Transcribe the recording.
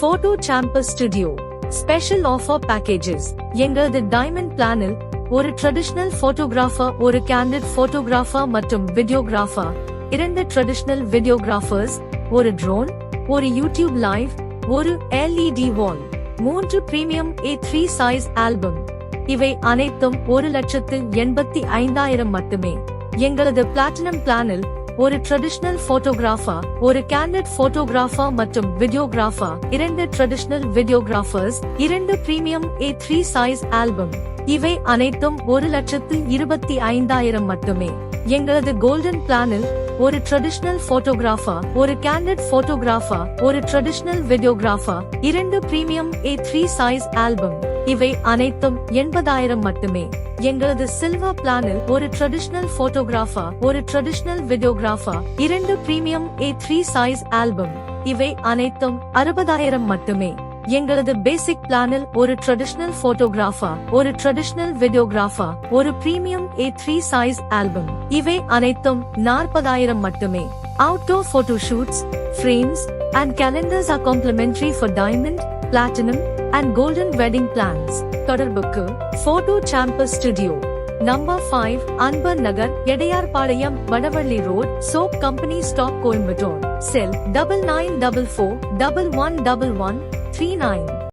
Photo Chamber Studio Special Offer Packages எங்களது diamond பிளானில் ஒரு ட்ரெடிஷனல் போட்டோகிராஃபர், ஒரு கேண்டிட் போட்டோகிராஃபர் மற்றும் வீடியோகிராஃபர், 2 ட்ரெடிஷனல் வீடியோகிராஃபர்ஸ், ஒரு ட்ரோன், ஒரு யூடியூப் லைவ், ஒரு LED வால், 3 பிரீமியம் A3 சைஸ் ஆல்பம். இவை அனைத்தும் 1,85,000 மட்டுமே. எங்களது பிளாட்டினம் பிளானில் ஒரு ட்ரெடிஷனல் போட்டோகிராஃபர், ஒரு கேண்டிட் போட்டோகிராஃபர் மற்றும் videographer, 2 traditional videographers, 2 premium A3 size album. இவை அனைத்தும் 1,25,000 மட்டுமே. எங்களது கோல்டன் பிளானில் ஒரு ட்ரெடிஷனல் போட்டோகிராஃபர், ஒரு கேண்டிட் போட்டோகிராஃபர், ஒரு traditional videographer, 2 premium A3 size album. இவை அனைத்தும் 80,000 மட்டுமே. எங்களது சில்வர் பிளானில் ஒரு ட்ரெடிஷனல் போட்டோகிராஃபர், ஒரு traditional videographer, 2 premium A3 size album. இவை அனைத்தும் 60,000 மட்டுமே. எங்களது பேசிக் பிளானில் ஒரு ட்ரெடிஷனல் போட்டோகிராஃபர், ஒரு ட்ரெடிஷனல் வீடியோகிராஃபர், ஒரு பிரீமியம் A3 சைஸ் ஆல்பம். இவை அனைத்தும் 40,000 மட்டுமே. Outdoor photo shoots, frames and calendars are complimentary for diamond, platinum and golden wedding plans. தொடர்புக்கு Photo Chamber Studio, Number 5, Anbar Nagar, Edayarpalayam, Vadavalli road, soap company stock, Coimbatore. Cell 9944 111139.